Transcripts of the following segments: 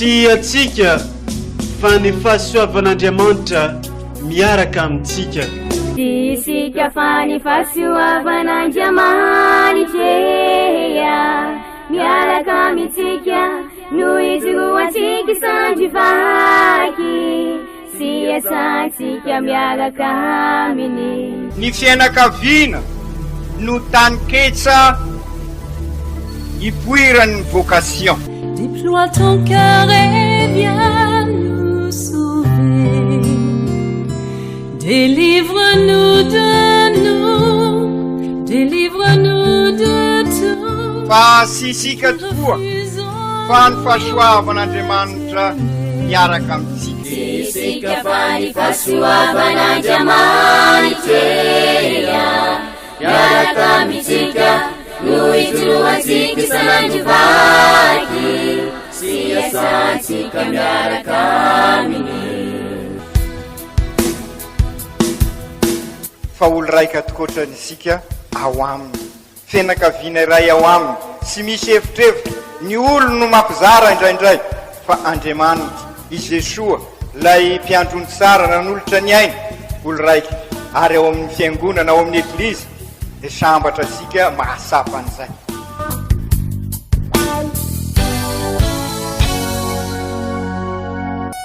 Atsika fa ny fahasoavan'Andriamanitra miaraka amintsika. Isika fa ny fahasoavan'Andriamanitra miaraka amintsika no izoroantsika sandrivaky sy asantsika miaraka aminy. Ny fianakaviana no tany ketsa ipoiran'ny vocation. Déploie ton cœur et viens nous sauver. Délivre-nous de nous, délivre-nous de tout. Fa sisika tokoa fa ny fahasoavan'Andriamanitra miaraka amintsika. Sisika fa ny fahasoavan'Andriamanitra miaraka amintsika no izoroantsika sandrivaky sy asantsika miaraka aminy. Fa olo raika atokotran'isika ao aminy, fianakaviana iray ao aminy, sy misy hevitrevitra ny olo no mampizara indraindray, fa Andriamanitra i Jesoa lay mpiandrony tsara nanolotra ny aina, olo raika ary ao amin'ny fiangonana ao amin'ny eglizy dia sambatra asika mahasapa an'izay.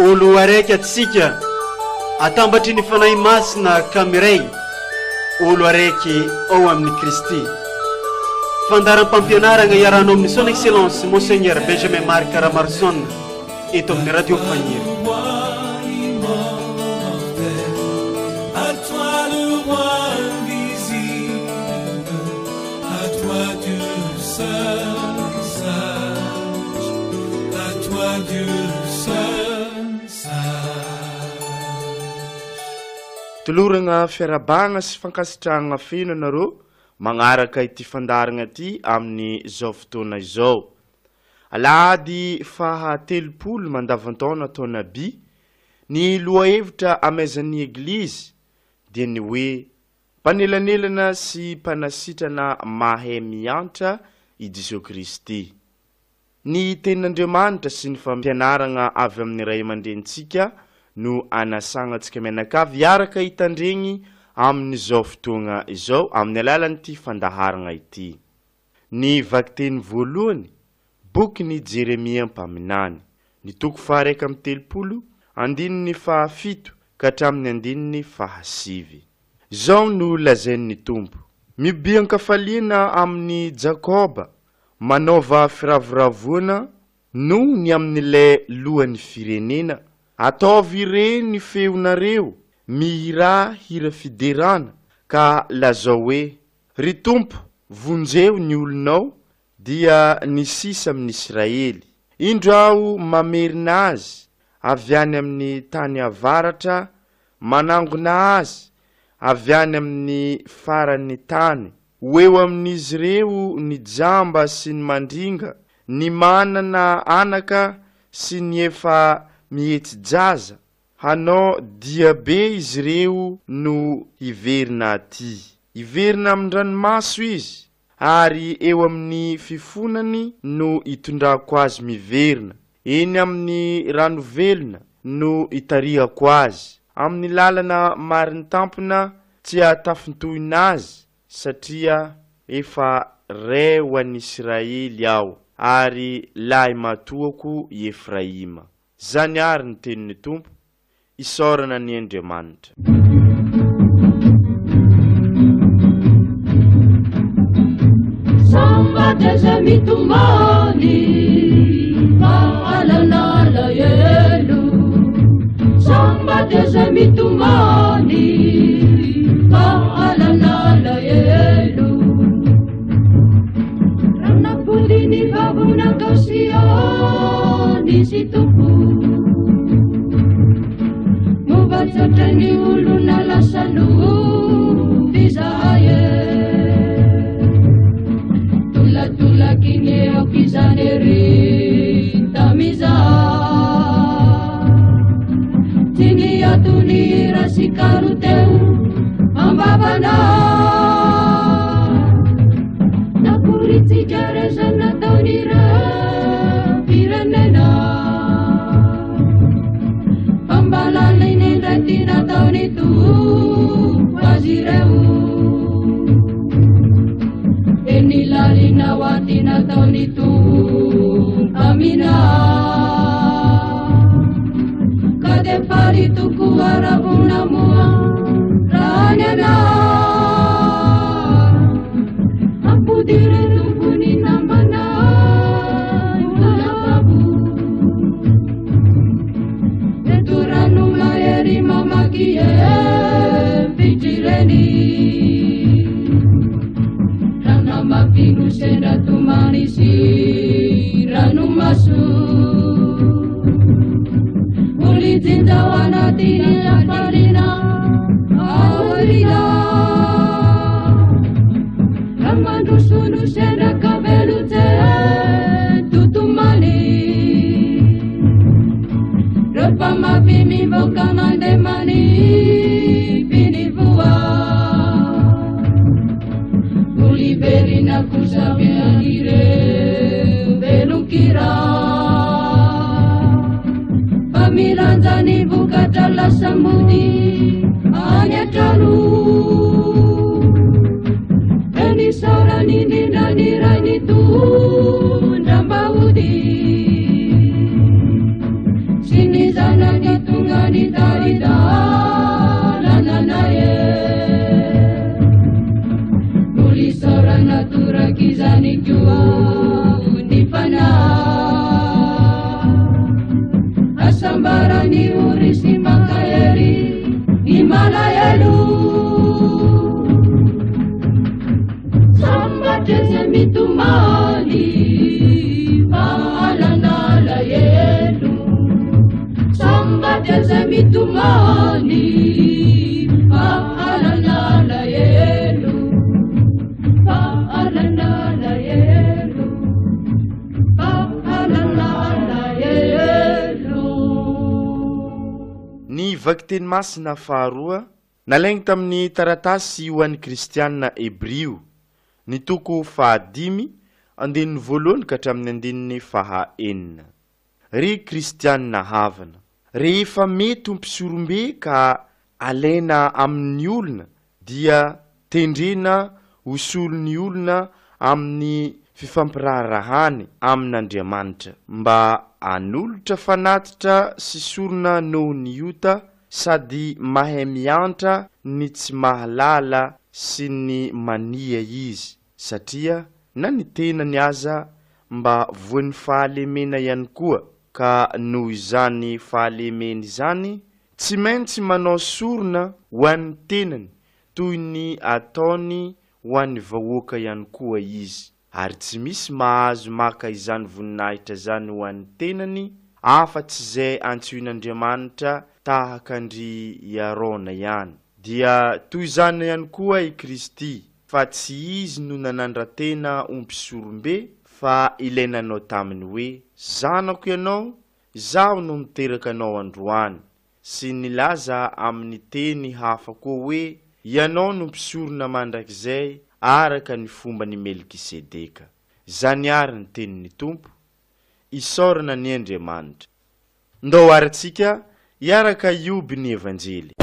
Olo araiky atsika atambatry ny fanahy masina kamiray, olo araiky ao amin'ny Kristy. Fandaram-pampianarana iaranao amin'ny son excellence Monseigneur Benjamin Marc Ramarson eto amin'ny radio Faniry. Tolorana fiarabagna sy fankasitrahana feno nareo magnaraka ity fandarana ity amin'ny izao fotoana izao. Alahady faha-telopolo mandavantaona taona by ny lohahevitra amezan'ny eglizy dia ny hoe mpanelanelana sy mpanasitrana mahay miantra i Jesosy Kristy. Ny tenin'Andriamanitra sy ny fampianarana avy amin'ny ray aman-drentsika no anasangatsika mianakavy araka hitandregny amin'izao fotoana izao amin'ny alalan'ity fandaharana ity. Ny vakiteny voalohany boky ny Jeremia mpaminany, ny toko faha 1:30 andininy fahafito ka hatramin'ny andininy fahasivy. Izao no lazain'ny Tompo: mibiankafaliana amin'ny Jakoba, manaova firavoravoana no ny amin'ilay lohan'ny firenena. Ataovy ireny feonareo mihira hira fiderana ka lazao hoe: ry Tompo, vonjeo ny olonao dia ny sisa amin'ny Israely. Indro aho mamerina azy avy any amin'ny tany avaratra, manangona azy avy any amin'ny faran'ny tany. Hoeo amin'izy ireo ny jamba sy ny mandringa, ny manana anaka sy ny efa mihety-jaza. Hanao diabe izy ireo no hiverina aty. Hiverina amin'ny ranomaso izy, ary eo amin'ny fifonany no hitondrako azy miverina. Eny amin'ny rano velona no hitarihako azy. Amin'ny lalana mariny tampona tsy hatafintohina azy, satria efa ray ho an'i Israely aho, ary lahy matoako i Efraima. Zany ary ny tenin'ny Tompo, isaorana ny Andriamanitra. Samba deja mitumani maalana la yelu. Samba deja mitumani maalana la yelu. Rana pulini babuna kausioni situpu. Mubatsatani uluna la salu bizaye. Tula kini okizaneri tamiza. Tini atuni rasi lasa mody any atrano eny sarany indrindra ny ray nitondram-bahody sy ny zanany tonga ny taridalana e molisarana toraky zany koa ny fanahy asambarany ory sy makahery ny malahelo sambatra ze mitomany fahalana alahelo sambatra ze mitomany fahalana alahelo fahalana alahelo fahalana alahelo. Ny vaky-teny masina faharoa nalaigny tamin'ny taratasy ho an'ny kristianina Hebrio ny toko fahadimy andininy voalohany ka hatramin'ny andininy fahaenina. Ry kristianina havana, rehefa mety ompisorombe ka alaina amin'ny olona dia tendrena hosolon'ny olona amin'ny fifampirarahany amin'Andriamanitra mba anolotra fanatitra sy sorona noho ny ota sady mahay miantra ny tsy mahalala sy ny mania izy satria na ny tenany aza mba voan'ny fahalemena ihany koa ka noho izany fahalemena izany tsy maintsy manao sorona ho an'ny tenany toy ny ataony ho an'ny vahoaka ihany koa izy ary tsy misy mahazo maka izany voninahitra zany ho an'ny tenany afa-tsy izay antsoin'Andriamanitra tahakandry Arona ihany. Dia toy izany ihany koa i Kristy fa tsy izy no nanandra-tena ompisorombe fa ilainanao taminy hoe zanako ianao zaho no miteraka anao androany sy nilaza amin'ny teny hafa koa hoe ianao no mpisorona mandrakizay araka ny fomba ny Melikisedeka. Zany ary ny tenin'ny Tompo isaorana ny Andriamanitra. Ndao arantsika iaraka ioby ny evanjely.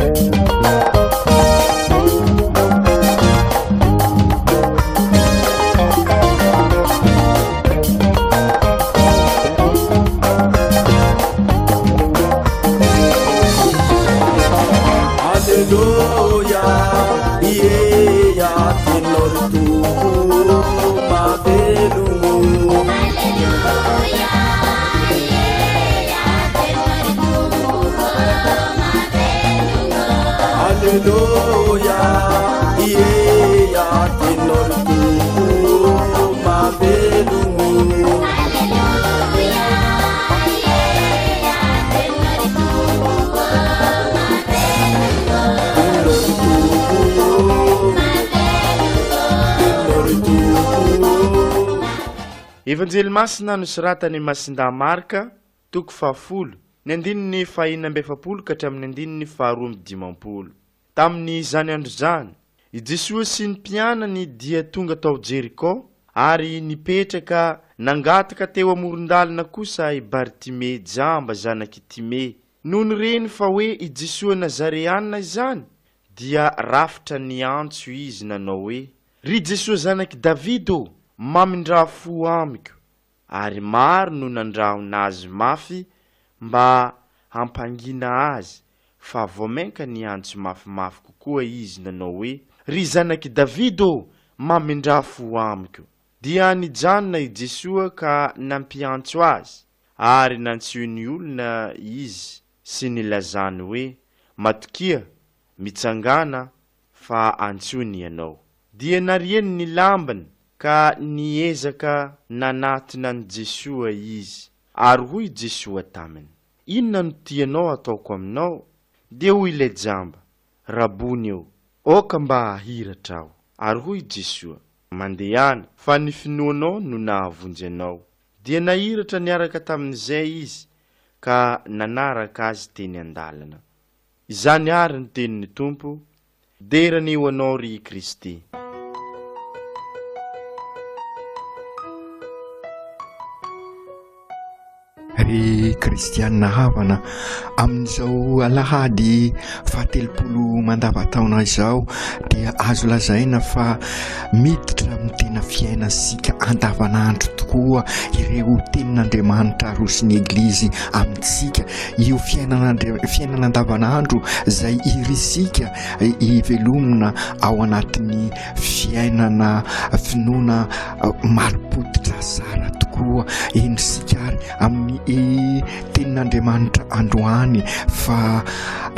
Evanjely masina nosoratany Masinda Marka toko 10 ny andininy 470 ka hatramin'ny andininy 450. Tamin'ny zany andro zany i Jesosy sy ny mpianany dia tonga tao Jeriko ary nipetraka nangataka teo amoron-dalana kosa i Bartime jamba zanaky Time. Noho nireny fa hoe i Jesosy Nazareanina izany dia rafitra niantso izy nanao hoe ry Jesosy zanaky Davido mamindraha fo amiko. Ary maro no nandraho nazy mafy mba hampangina azy fa vomenka niantso mafimafy kokoa izy nanao hoe ry zanaky Davido mamindraha fo amiko. Dia nijanona i Jesosy ka nampiantso azy ary nantsio ny olona izy sy nilazany hoe matokia mitsangana fa antsony ianao. Dia narieny ny lambany ka niezaka nanatina ny Jesosy izy ary hoy Jesosy taminy inona no tianao ataoko aminao? Dia hoy ilay jamba rabony eo oka mba ahiratra aho. Ary hoy Jesosy mandehana fa ny finoanao no nahavonjy anao. Dia nahiratra niaraka tamin'izay izy ka nanaraka azy teny andalana. Izany ary ny tenin'ny Tompo, derany eo anao ry Kristy. ry kristianina havana amin'izao alahady fahatelopolo mandavataona izao dia azo lazaina fa miditra amin'ny tena fiainasika andavanandro tokoa ireo tenin'Andriamanitra rosiny eglizy amintsika. Io fiainana andavanandro zay irisika ivelomina ao anatin'ny fiainana finoana marim-potitra sara tokoa endrisika ary amin'ny tenin'Andriamanitra androany fa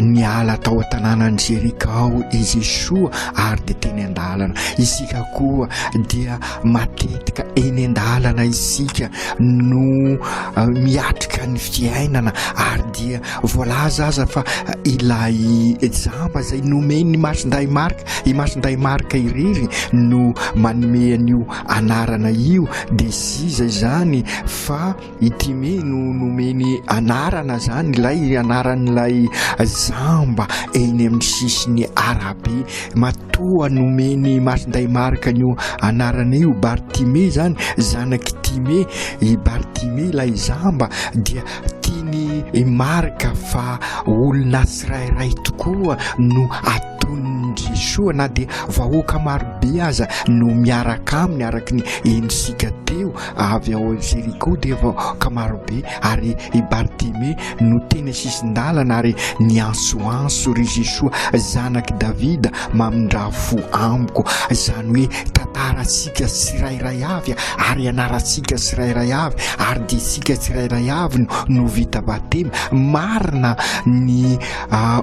niala tao an-tanànan Jerikao izy Jesoa ary dia teny an-dalana. Isika koa dia matetika eny an-dalana isika no miatrika ny fiainana ary dia voalaza aza fa ilay jamba zay nomeny Masinday Marka, i Masinday Marka irery no manome an'io anarana io dia siza izany fa itime no nomeny anarana zany ilay anaran'ilay zamba eny amin'ny sisiny arabe. Matoa nomeny Masinday Marka io anarana io Bartime zany zanaky Time. I Bartime ilay zamba dia tiany Marka fa olona tsirairay tokoa no ataony Jesoa na dia vahoaka marobe aza no miaraka aminy araky ny endrisika teo avy ao Jeriko dia vahoaka marobe ary i Bartime no tena sisin-dalana ary niansoanso ry Jesoa zanaky Davida mamindra fo amiko. Zany hoe tantaratsika tsirairay avy ary anaratsika tsirairay avy ary dia sika tsirairay avy no vita batemy. Marina ny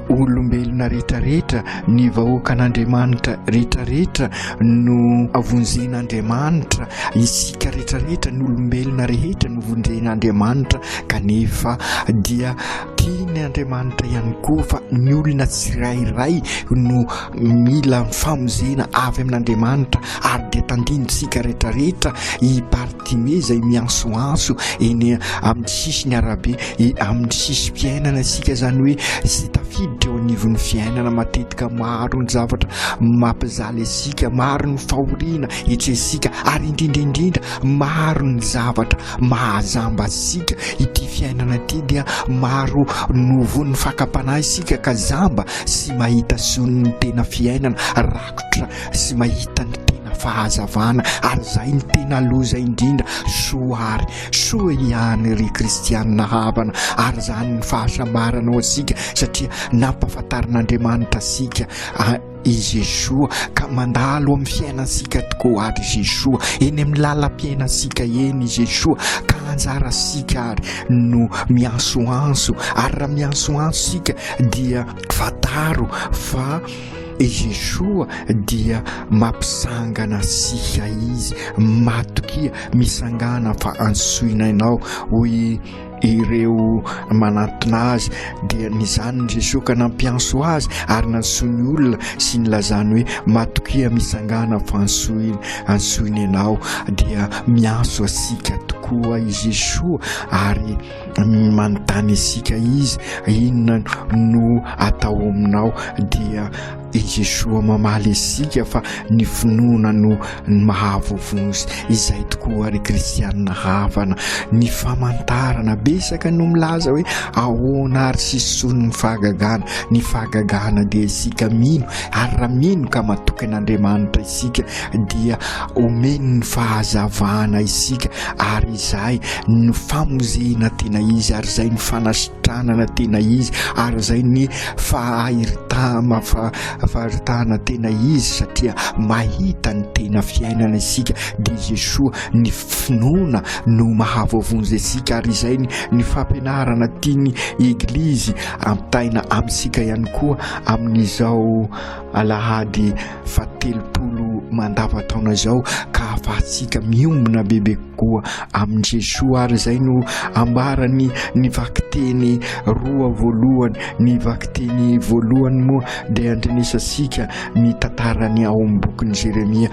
olombelona rehetrarehetra ny vahoakan'Andriamanitra rehetrarehetra no vonjen'Andriamanitra. Isika rehetrarehetra ny olombelona rehetra no vonjen'Andriamanitra kanefa dia tiany Andriamanitra ihany koa fa ny olona tsirairay no mila famonjena avy amin'Andriamanitra ary dia tandindrisika rehetrarehetra i Bartime zay miansoanso eny amin'ny sisiny arabe amin'ny sisy fiainana isika zany hoe sy tafiditra eo anivon'ny fiainana matetika maro ny zavatra mampizaly isika, maro ny fahoriana etresika ary indrindraindrindra maro ny zavatra mahazamba isika. Ity fiainana ity dia maro novon'ny fakapanahy isika ka zamba sy mahita son'ny tena fiainana rakotra sy mahita ny tena fahazavana ary zay ny tena loza indrindra soary soa ihany ry kristianina havana ary zany ny fahasambarana ao asika satria nampafantarin'Andriamanitra asika i Jesoa ka mandalo amin'ny fiainasika tokoa ary Jesoa eny amin'ny lalam-piainasika eny Jesoa ka anjara sika ary no miansoanso ary raha miansoanso sika dia fataro fa i Jesoa dia mampisangana sika izy matokia misangana fa ansoina ianao hoy ireo manatona azy dia nizany ny Jesoa ka nampianso azy ary nansony olona sy nilazany hoe matokia misangana fa ansoina ianao dia mianso asika tokoa i Jesoa ary manontany isika izy inona no atao aminao dia i Jesoa mamaly isika fa ny finoana no mahavovonzy. Izay tokoa ry kristianina havana ny famantarana besaka no milaza hoe ahoana ary sisony ny fahagagana dia isika mino ary raha mino ka matoky an'Andriamanitra isika dia omeny ny fahazavana isika ary izay ny famonjena tena izy ary zay ny fanasitranana tena izy ary zay ny faharitana tena izy satria mahita ny tena fiainana isika dia Jesoa ny finoana no mahavovonzy isika ary izay ny fampianarana tiany eglizy ampitaina amintsika ihany koa amin'izao alahady fahatelopolo mandavataona zao ka afahantsika miombona bebe koa amin' Jesoa ary zay no ambarany ny vakiteny roa voalohany. Ny vakiteny voalohany moa dia andrenesasika ny tantarany ao amin'ny bokin'i Jeremia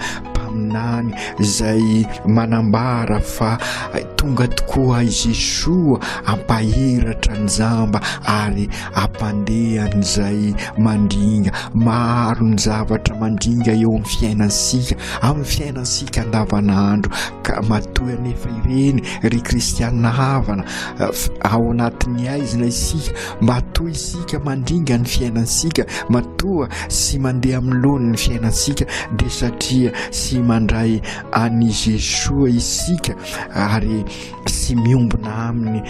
taminany zay manambara fa tonga tokoa izy Jesoa ampahiratra ny zamba ary ampandehan'izay mandringa. Maro ny zavatra mandringa eo amin'ny fiainansika andavanandro ka matoa nefa ireny ry kristianina havana ao anatin'ny aizina isika matoa isika mandringa ny fiainansika, matoa sy mandeha amin'ny lony ny fiainansika dia satria sy mandray any Jesoa isika ary sy miombona aminy.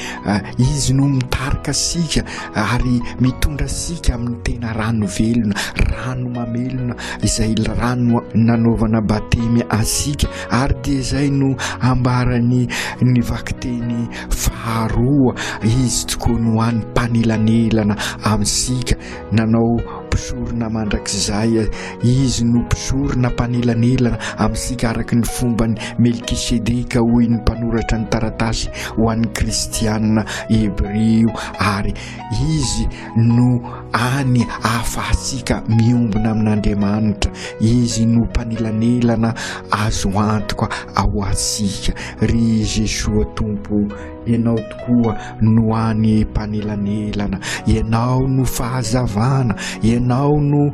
Izy no mitarika sika ary mitondra sika amin'ny tena rano velona, rano mamelona izay rano nanaovana batemy asika ary dia zay no ambarany ny vakiteny faharoa. Izy tokoa no any mpanelanelana aminsika, nanao mpisorona mandrakizay izy no mpisorona mpanelanelana aminsika araka ny fombany Melkisedeka hoy ny mpanoratra ny taratasy ho an'ny kristianina Hebreo, ary izy no any ahafahasika miombona amin'Andriamanitra. Izy no mpanelanelana azo antoka ao asika. Ry Jesoa Tompo, ianao tokoa no any mpanelanelana, ianao no fahazavana, ianao no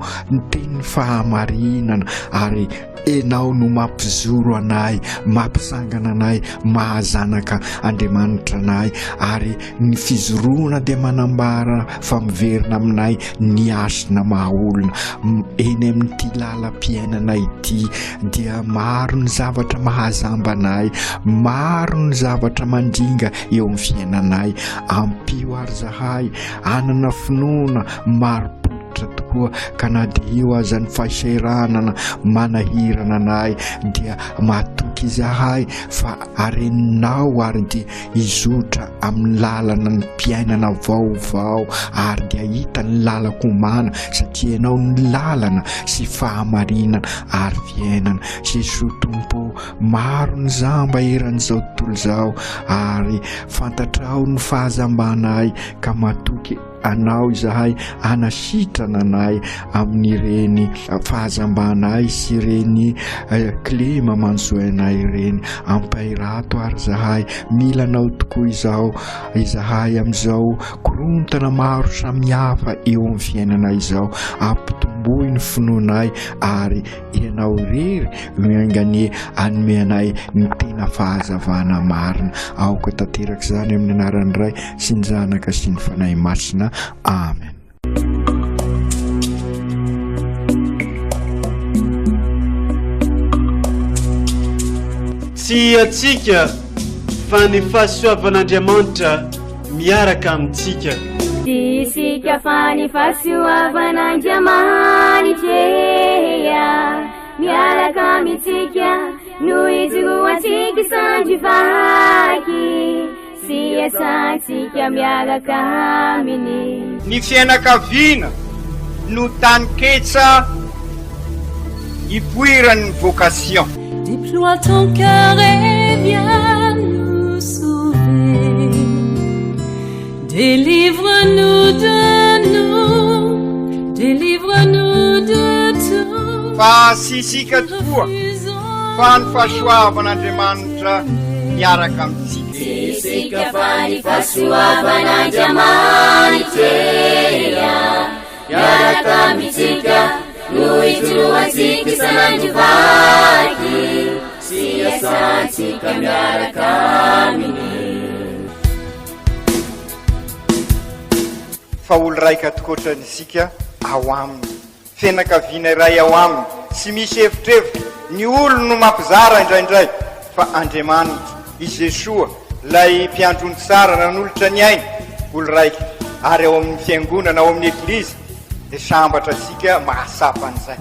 teny fahamarinana ary ianao no mampizoro anay, mampisangana anay, mahazanaka Andriamanitra anay, ary ny fizoroana dia manambara fa miverina aminay ny asina mahaolona. Eny amin'ity lalam-piainana ity dia maro ny zavatra mahazamba anay, maro ny zavatra mandringa eo amin'ny fiainanay. Ampio ary zahay anana finoana maro tokoa ka na dia eo aza ny fahasahiranana manahirana anay dia matoky izahay fa areninao ary dia izotra amin'ny lalana ny mpiainana vaovao ary dia hita ny lalako omana satria ianao ny lalana sy fahamarinana ary fiainana. Jesoa Tompo, maro ny zamba eran'izao tontolo izao ary fantatrao ny fahazambanay ka matoky anao izahay anasitrana anay amin'ireny fahazambanay sy ireny klema manzoanay ireny. Ampahirato ary zahay, mila anao tokoa izao izahay amin'izao korontana maro samihafa eo amin'ny fiainana izao. Ampitomboy ny finoanay ary ianao rery mianganie anome anay ny tena fahazavana marina. Aoka tanteraka izany amin'ny anaran'ny Ray sy ny Zanaka sy ny Fanahy Masina. Amen. Tsy atsika fa ny fahasoavan'Andriamanitra miaraka amintsika. Tsy isika fa ny fahasoavan'Andriamanitra miaraka amintsika no ijoroantsika sandrivaky. Sy asantsika miaraka aminy. Ny fianakaviana no taniketsa ipoiran'ny vocation. Déploie ton cœur et viens nous sauver. Délivre-nous de nous, délivre-nous de tout. Fa sisika tokoa fa ny fahasoavan'Andriamanitra miaraka amintsika. Isika fa ny fahasoavan'Andriamanitra miaraka amintsika no ijoroantsika isanandrovaky. Sy asantsika miaraka aminy. Fa olo raika atokotran'isika ao aminy, fianakaviana iray ao aminy, sy misy hevitrevitra. Ny olo no mampizara indraindray fa Andriamanitra i Jesoa lay mpiandrony tsara nanolotra ny aina olo raika ary ao amin'ny fiangonana ao amin'ny eglizy dia sambatra asika mahasapa an'izay.